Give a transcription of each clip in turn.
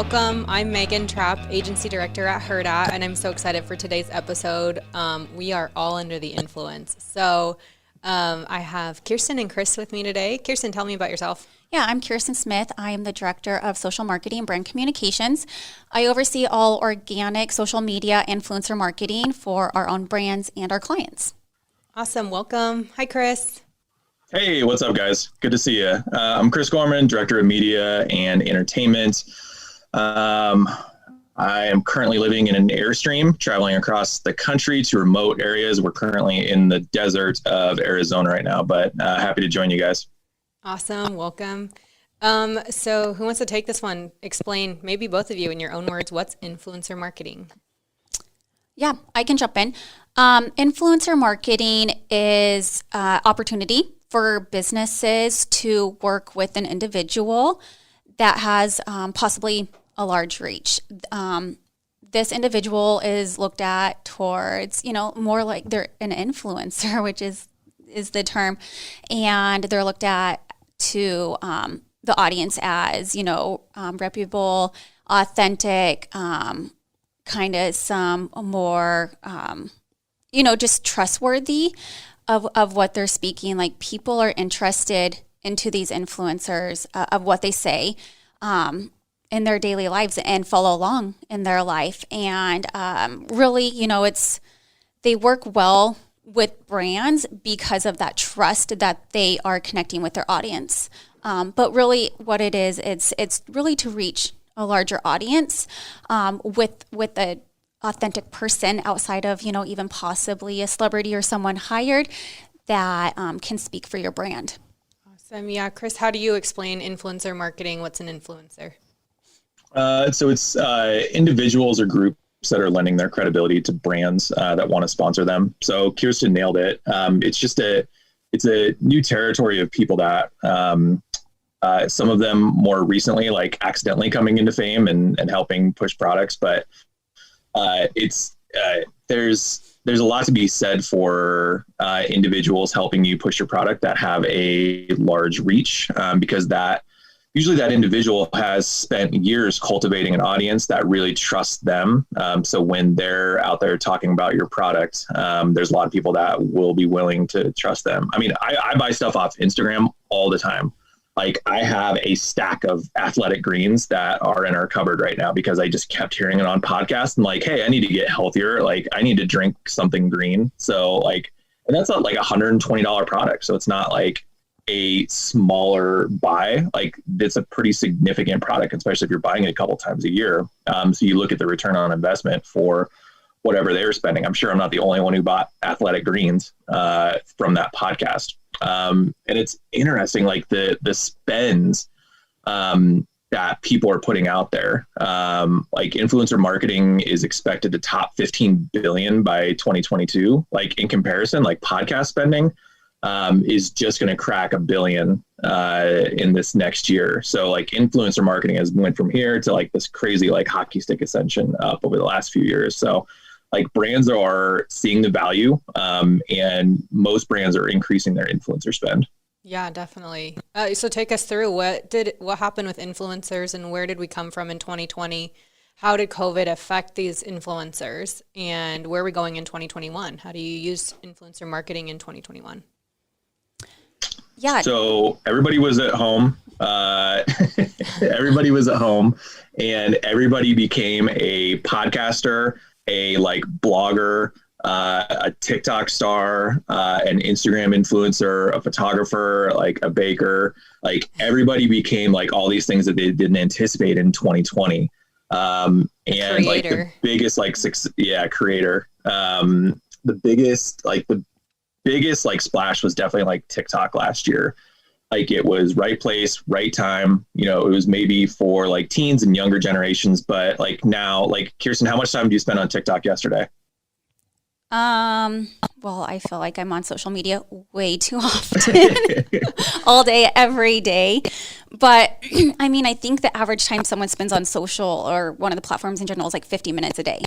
welcome. I'm Megan Trapp, Agency Director at Hurrdat, and I'm so excited for today's episode. We are all under the influence. So I have Kirsten and Chris with me today. Kirsten, tell me about yourself. Yeah, I'm Kirsten Smith. I am the Director of Social Marketing and Brand Communications. I oversee all organic social media influencer marketing for our own brands and our clients. Awesome. Welcome. Hi, Chris. Hey, what's up, guys? Good to see you. I'm Chris Gorman, Director of Media and Entertainment. I am currently living in an Airstream, traveling across the country to remote areas. We're currently in the desert of Arizona right now, but happy to join you guys. Awesome. Welcome. So who wants to take this one? Explain, maybe both of you in your own words, what's influencer marketing? Yeah, I can jump in. Influencer marketing is opportunity for businesses to work with an individual that has possibly a large reach. This individual is looked at towards, more like they're an influencer, which is the term, and they're looked at to the audience as, reputable, authentic, kind of some more, just trustworthy of what they're speaking. Like, people are interested into these influencers of what they say in their daily lives and follow along in their life. And really, they work well with brands because of that trust that they are connecting with their audience. But really what it is, it's really to reach a larger audience with an authentic person outside of, even possibly a celebrity or someone hired that can speak for your brand. Awesome. Yeah. Chris, how do you explain influencer marketing? What's an influencer? So it's individuals or groups that are lending their credibility to brands that want to sponsor them. So Kirsten nailed it. It's a new territory of people that some of them more recently, like accidentally coming into fame and helping push products. But there's a lot to be said for individuals helping you push your product that have a large reach, because usually that individual has spent years cultivating an audience that really trusts them. So when they're out there talking about your product, there's a lot of people that will be willing to trust them. I mean, I buy stuff off Instagram all the time. Like, I have a stack of athletic greens that are in our cupboard right now because I just kept hearing it on podcasts and like, hey, I need to get healthier. Like, I need to drink something green. So and that's not like $120 product. So it's not like a smaller buy. Like, it's a pretty significant product, especially if you're buying it a couple times a year. So you look at the return on investment for whatever they were spending. I'm sure I'm not the only one who bought athletic greens from that podcast. And it's interesting, like the spends that people are putting out there. Like, influencer marketing is expected to top 15 billion by 2022. Like, in comparison, like podcast spending is just going to crack $1 billion in this next year. So like, influencer marketing has went from here to like this crazy like hockey stick ascension up over the last few years. So like, brands are seeing the value, and most brands are increasing their influencer spend. Yeah, definitely. So take us through what happened with influencers and where did we come from in 2020? How did COVID affect these influencers, and where are we going in 2021? How do you use influencer marketing in 2021? Yeah. So everybody was at home. Everybody was at home, and everybody became a podcaster, a like blogger, a TikTok star, an Instagram influencer, a photographer, like a baker. Like, everybody became like all these things that they didn't anticipate in 2020. And creator. Like the biggest like creator. The biggest like splash was definitely like TikTok last year. Like, it was right place, right time. It was maybe for like teens and younger generations, but like now, like, Kirsten, how much time do you spend on TikTok yesterday? Well, I feel like I'm on social media way too often, all day, every day. But I mean, I think the average time someone spends on social or one of the platforms in general is like 50 minutes a day.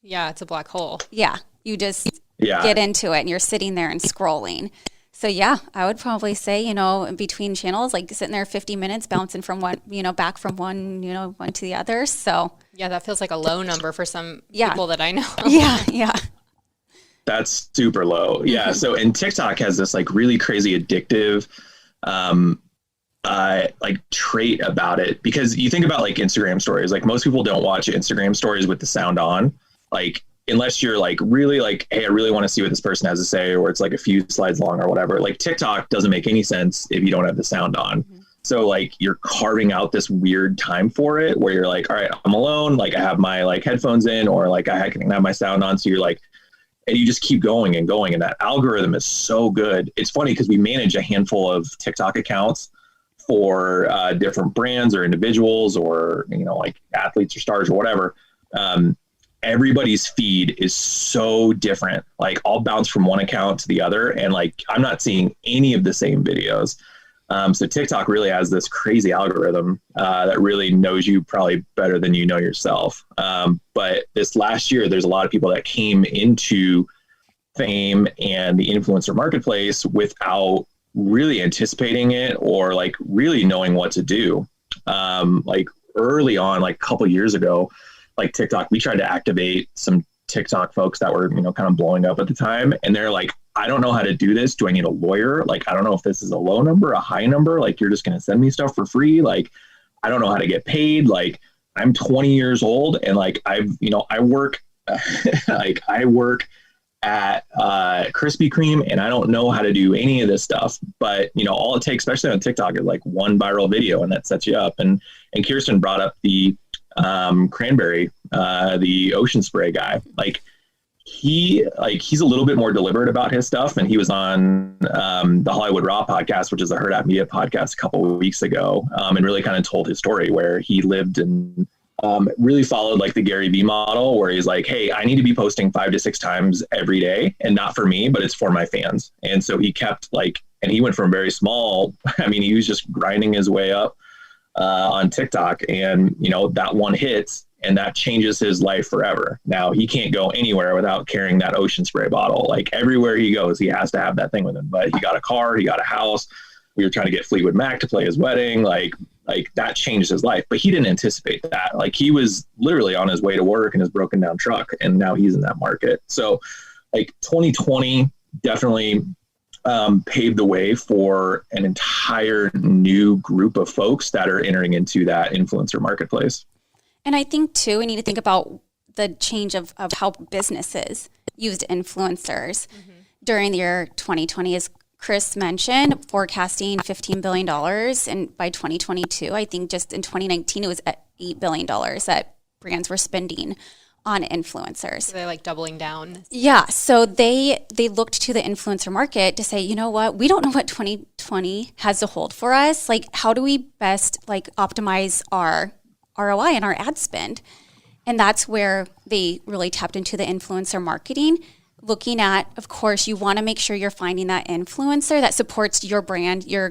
Yeah, it's a black hole. Yeah, you just get into it and you're sitting there and scrolling. So yeah, I would probably say, in between channels, like sitting there 50 minutes bouncing from one, back from one to the other. So Yeah, that feels like a low number for some Yeah. people that I know. yeah. That's super low. Yeah. So, and TikTok has this like really crazy addictive, like trait about it, because you think about like Instagram stories, like most people don't watch Instagram stories with the sound on, like unless you're like really like, hey, I really want to see what this person has to say, or it's like a few slides long or whatever. Like TikTok doesn't make any sense if you don't have the sound on. Mm-hmm. So like you're carving out this weird time for it where you're like, all right, I'm alone. Like I have my like headphones in, or like I can have my sound on. So you're like, and you just keep going and going. And that algorithm is so good. It's funny because we manage a handful of TikTok accounts for different brands or individuals, or, like athletes or stars or whatever. Everybody's feed is so different. Like I'll bounce from one account to the other, and like I'm not seeing any of the same videos. So TikTok really has this crazy algorithm that really knows you probably better than you know yourself. But this last year, there's a lot of people that came into fame and the influencer marketplace without really anticipating it or like really knowing what to do. Like early on, like a couple years ago, like TikTok, we tried to activate some TikTok folks that were, kind of blowing up at the time. And they're like, I don't know how to do this. Do I need a lawyer? Like, I don't know if this is a low number, a high number. Like, you're just going to send me stuff for free. Like, I don't know how to get paid. Like, I'm 20 years old and like, I work, like I work at Krispy Kreme, and I don't know how to do any of this stuff. But, all it takes, especially on TikTok, is like one viral video and that sets you up. And Kirsten brought up the cranberry, the ocean spray guy. Like, he's a little bit more deliberate about his stuff, and he was on the Hollywood Raw podcast, which is a Hurrdat Media podcast, a couple of weeks ago, and really kind of told his story where he lived and really followed like the Gary Vee model, where he's like, hey, I need to be posting 5 to 6 times every day, and not for me, but it's for my fans. And so he kept and he went from very small. I mean, he was just grinding his way up on TikTok, and that one hits, and that changes his life forever. Now he can't go anywhere without carrying that ocean spray bottle. Like everywhere he goes, he has to have that thing with him. But he got a car, he got a house. We were trying to get Fleetwood Mac to play his wedding. Like that changed his life, but he didn't anticipate that. Like he was literally on his way to work in his broken down truck, and now he's in that market. So like 2020 definitely paved the way for an entire new group of folks that are entering into that influencer marketplace. And I think, too, we need to think about the change of how businesses used influencers during the year 2020. As Chris mentioned, forecasting $15 billion. And by 2022, I think just in 2019, it was at $8 billion that brands were spending on influencers. So they're like doubling down. Yeah. So they looked to the influencer market to say, you know what, we don't know what 2020 has to hold for us. Like, how do we best optimize our ROI and our ad spend? And that's where they really tapped into the influencer marketing, looking at, of course, you want to make sure you're finding that influencer that supports your brand, your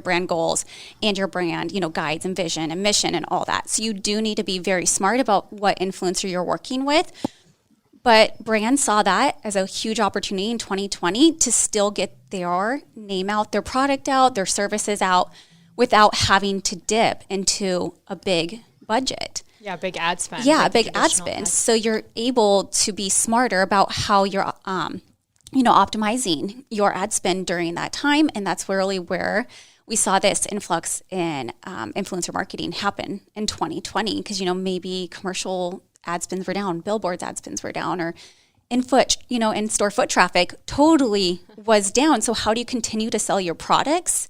brand goals and your brand, guides and vision and mission and all that. So you do need to be very smart about what influencer you're working with. But brands saw that as a huge opportunity in 2020 to still get their name out, their product out, their services out without having to dip into a big budget. Yeah, big ad spend. Yeah, big ad spend. So you're able to be smarter about how you're, optimizing your ad spend during that time. And that's really where we saw this influx in influencer marketing happen in 2020. Because, maybe commercial ad spends were down, billboards ad spends were down, or in-store foot traffic totally was down. So how do you continue to sell your products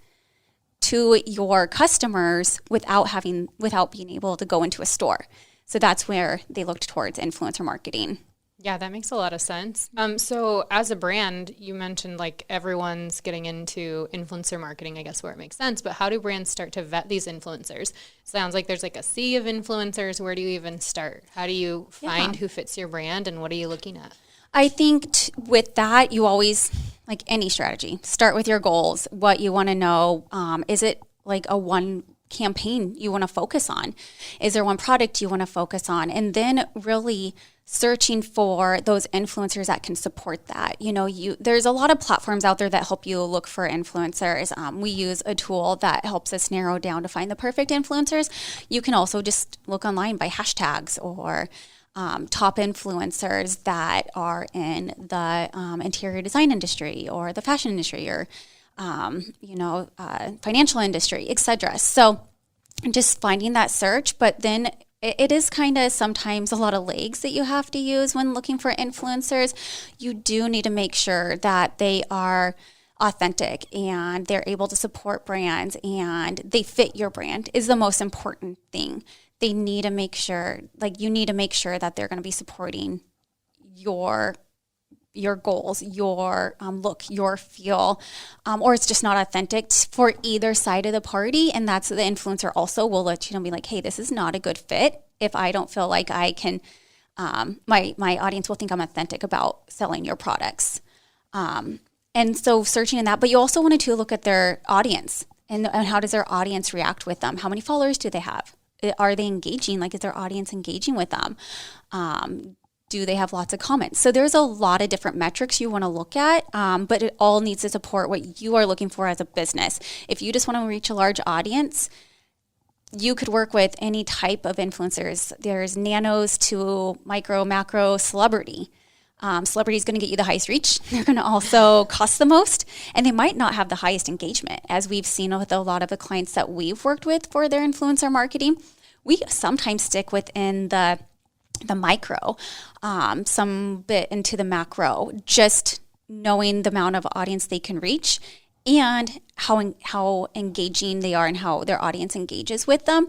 to your customers without being able to go into a store? So that's where they looked towards influencer marketing. Yeah, that makes a lot of sense. So as a brand, you mentioned everyone's getting into influencer marketing, I guess, where it makes sense. But how do brands start to vet these influencers? Sounds like there's a sea of influencers. Where do you even start? How do you find who fits your brand, and what are you looking at? I think with that, you always, like any strategy, start with your goals, what you want to know. Is it a one campaign you want to focus on? Is there one product you want to focus on? And then really searching for those influencers that can support that. There's a lot of platforms out there that help you look for influencers. We use a tool that helps us narrow down to find the perfect influencers. You can also just look online by hashtags or top influencers that are in the interior design industry or the fashion industry or financial industry, etc. So just finding that search, but then it is kind of sometimes a lot of legs that you have to use when looking for influencers. You do need to make sure that they are authentic and they're able to support brands and they fit your brand is the most important thing. They need to make sure, you need to make sure that they're going to be supporting your goals, your look, your feel, or it's just not authentic for either side of the party. And that's the influencer also will let you know, be like, hey, this is not a good fit. If I don't feel like I can, my audience will think I'm authentic about selling your products. And so searching in that, but you also wanted to look at their audience and how does their audience react with them? How many followers do they have? Are they engaging? Is their audience engaging with them? Do they have lots of comments? So there's a lot of different metrics you want to look at, but it all needs to support what you are looking for as a business. If you just want to reach a large audience, you could work with any type of influencers. There's nanos to micro, macro, celebrity. Celebrity is going to get you the highest reach. They're going to also cost the most, and they might not have the highest engagement. As we've seen with a lot of the clients that we've worked with for their influencer marketing, we sometimes stick within the micro, some bit into the macro, just knowing the amount of audience they can reach and how engaging they are and how their audience engages with them,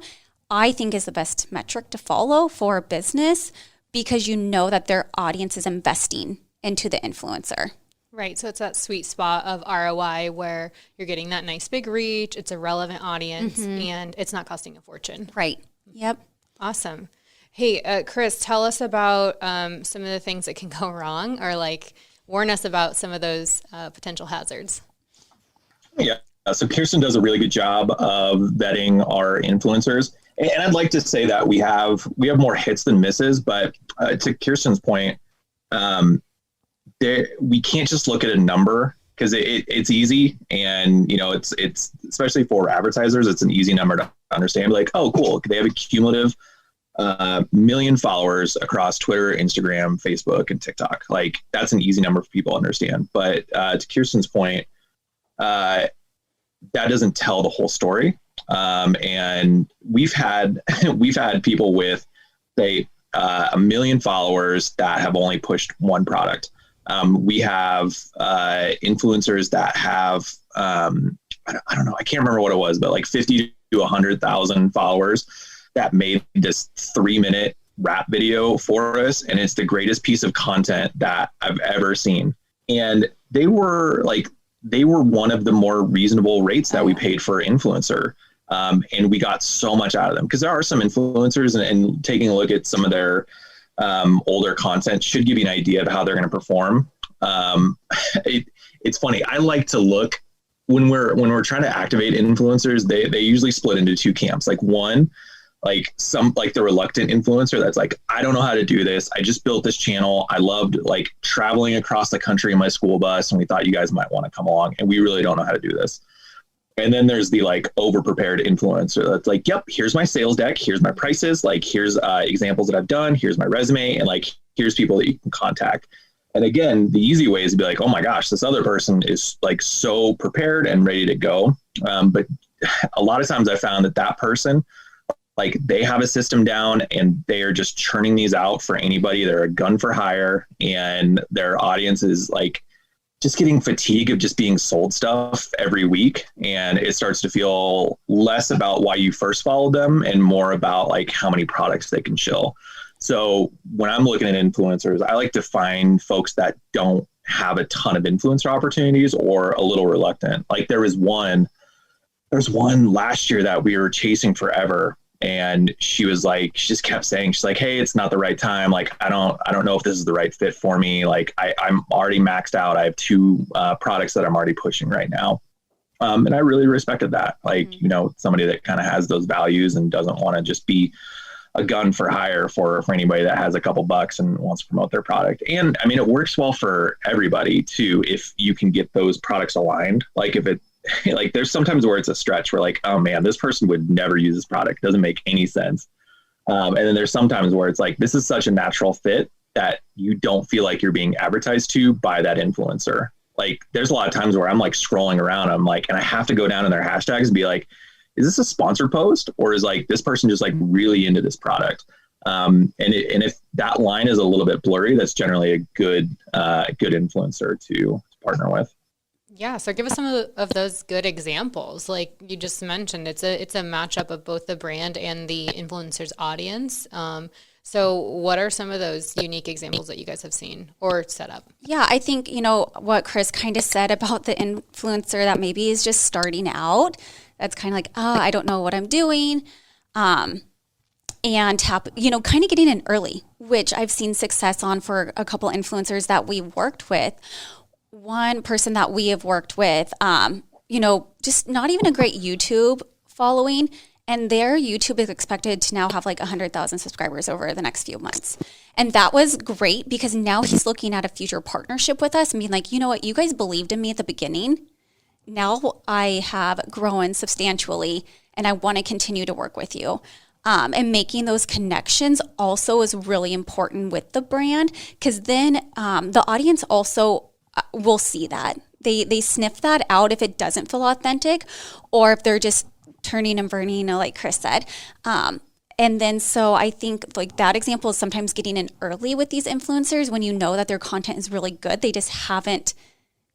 I think is the best metric to follow for a business because you know that their audience is investing into the influencer. Right. So it's that sweet spot of ROI where you're getting that nice big reach, it's a relevant audience, and it's not costing a fortune. Right. Yep. Awesome. Hey, Chris, tell us about some of the things that can go wrong or warn us about some of those potential hazards. Yeah. So Kirsten does a really good job of vetting our influencers. And I'd like to say that we have more hits than misses, but to Kirsten's point, we can't just look at a number because it's easy. And, it's especially for advertisers, it's an easy number to understand. Oh, cool. They have a cumulative million followers across Twitter, Instagram, Facebook, and TikTok. That's an easy number for people to understand. But to Kirsten's point, that doesn't tell the whole story. And we've had people with, say, 1 million followers that have only pushed one product. We have influencers that have, I don't know, I can't remember what it was, but 50 to 100,000 followers that made this 3-minute rap video for us. And it's the greatest piece of content that I've ever seen. And they were one of the more reasonable rates that we paid for influencer. And we got so much out of them because there are some influencers and taking a look at some of their older content should give you an idea of how they're going to perform. It's funny. I like to look when we're trying to activate influencers, they usually split into two camps. One, the reluctant influencer that's I don't know how to do this. I just built this channel. I loved traveling across the country in my school bus, and we thought you guys might want to come along, and we really don't know how to do this. And then there's the over-prepared influencer that's yep, here's my sales deck, here's my prices, here's examples that I've done, here's my resume, and here's people that you can contact. And again, the easy way is to be oh my gosh, this other person is so prepared and ready to go. But a lot of times I found that person, they have a system down and they are just churning these out for anybody. They're a gun for hire, and their audience is just getting fatigue of just being sold stuff every week. And it starts to feel less about why you first followed them and more about how many products they can shill. So when I'm looking at influencers, I like to find folks that don't have a ton of influencer opportunities or a little reluctant. There's one last year that we were chasing forever. And she just kept saying, she's hey, it's not the right time. I don't know if this is the right fit for me. I'm already maxed out. I have 2 products that I'm already pushing right now. And I really respected that. Somebody that kind of has those values and doesn't want to just be a gun for hire for anybody that has a couple bucks and wants to promote their product. And I mean, it works well for everybody too, if you can get those products aligned. Like if it, like there's sometimes where it's a stretch where like, oh man, this person would never use this product. It doesn't make any sense. And then there's sometimes where it's like, this is such a natural fit that you don't feel like you're being advertised to by that influencer. Like there's a lot of times where I'm like scrolling around, I'm like, and I have to go down in their hashtags and be like, is this a sponsored post or is like this person just like really into this product? And if that line is a little bit blurry, that's generally a good influencer to partner with. Yeah. So give us some of those good examples. Like you just mentioned, it's a matchup of both the brand and the influencer's audience. So what are some of those unique examples that you guys have seen or set up? Yeah, I think, what Chris kind of said about the influencer that maybe is just starting out, that's kind of like, I don't know what I'm doing. And kind of getting in early, which I've seen success on for a couple influencers that we worked with. One person that we have worked with, just not even a great YouTube following, and their YouTube is expected to now have like 100,000 subscribers over the next few months. And that was great because now he's looking at a future partnership with us and being like, you know what, you guys believed in me at the beginning. Now I have grown substantially and I want to continue to work with you. And making those connections also is really important with the brand because then the audience also will see that. They sniff that out if it doesn't feel authentic or if they're just turning and burning, like Chris said. And then so I think like that example is sometimes getting in early with these influencers when you know that their content is really good. They just haven't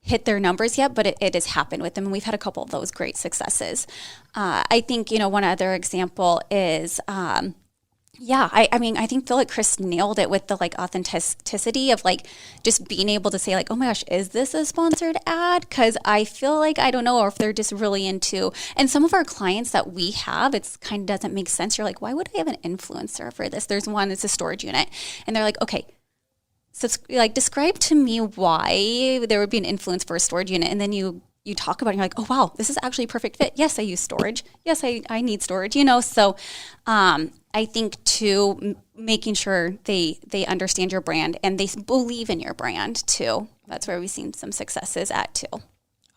hit their numbers yet, but it has happened with them. And we've had a couple of those great successes. I think, one other example is, I feel like Chris nailed it with the like authenticity of like just being able to say like, oh my gosh, is this a sponsored ad? Because I feel like, I don't know, or if they're just really into, and some of our clients that we have, it's kind of doesn't make sense. You're like, why would I have an influencer for this? There's one that's a storage unit. And they're like, okay, so like describe to me why there would be an influence for a storage unit. And then you talk about it, and you're like, oh wow, this is actually a perfect fit. Yes, I use storage. Yes, I need storage, So I think too, making sure they understand your brand and they believe in your brand too. That's where we've seen some successes at too.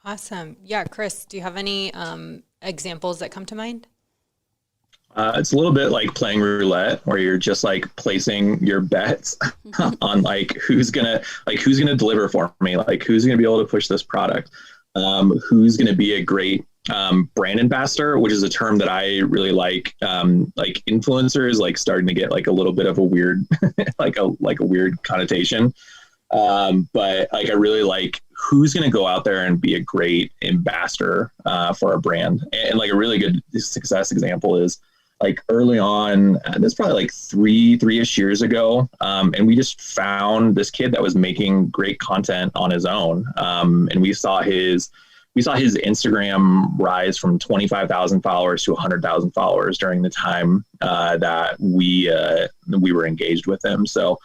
Awesome. Yeah. Chris, do you have any examples that come to mind? It's a little bit like playing roulette where you're just like placing your bets on like who's gonna deliver for me, like who's gonna be able to push this product, who's gonna be a great brand ambassador, which is a term that I really like. Like influencers like starting to get like a little bit of a weird like a weird connotation. But like I really like who's going to go out there and be a great ambassador for a brand. And like a really good success example is like early on, this is probably like three-ish years ago. And we just found this kid that was making great content on his own. And we saw his Instagram rise from 25,000 followers to 100,000 followers during the time that we were engaged with him. So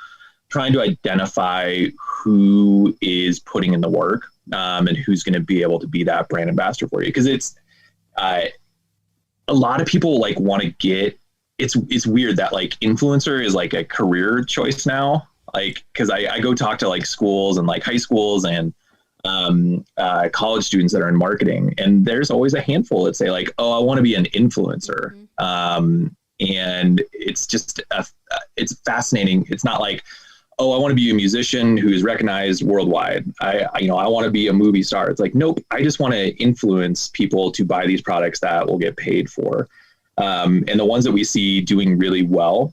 trying to identify who is putting in the work and who's going to be able to be that brand ambassador for you. Because it's a lot of people like want to get, it's weird that like influencer is like a career choice now. Like, cause I go talk to like schools and like high schools and college students that are in marketing, and there's always a handful that say like, oh, I want to be an influencer. Mm-hmm. And it's just, it's fascinating. It's not like, oh, I want to be a musician who's recognized worldwide. I want to be a movie star. It's like, nope, I just want to influence people to buy these products that will get paid for. And the ones that we see doing really well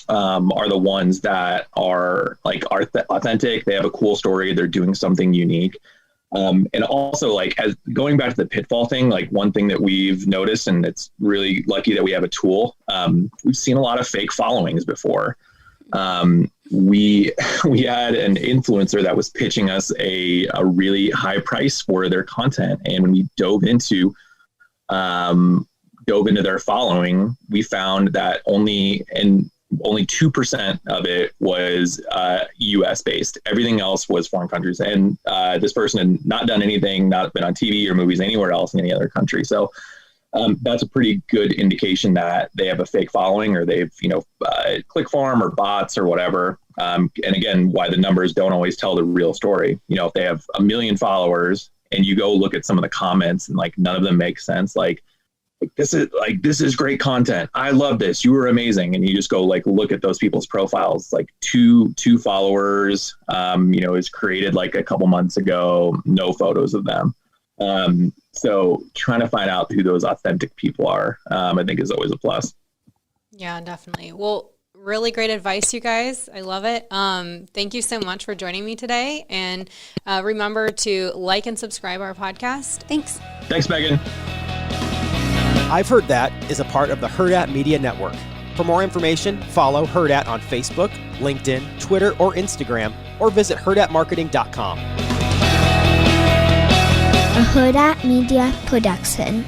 are the ones that are like authentic. They have a cool story. They're doing something unique. And also like as going back to the pitfall thing, like one thing that we've noticed, and it's really lucky that we have a tool. We've seen a lot of fake followings before. We had an influencer that was pitching us a really high price for their content. And when we dove into their following, we found that only 2% of it was US based. Everything else was foreign countries. And this person had not done anything, not been on TV or movies anywhere else in any other country. So that's a pretty good indication that they have a fake following, or they've, click farm or bots or whatever. And again, why the numbers don't always tell the real story. If they have 1 million followers and you go look at some of the comments and like none of them make sense, this is great content. I love this. You were amazing. And you just go look at those people's profiles, two followers, is created a couple months ago, no photos of them. So trying to find out who those authentic people are, I think is always a plus. Yeah, definitely. Well, really great advice, you guys. I love it. Thank you so much for joining me today. And remember to like and subscribe our podcast. Thanks. Thanks, Megan. I've Heard That is a part of the Hurrdat Media Network. For more information, follow Hurrdat on Facebook, LinkedIn, Twitter, or Instagram, or visit hurrdatmarketing.com. A Hurrdat Media Production.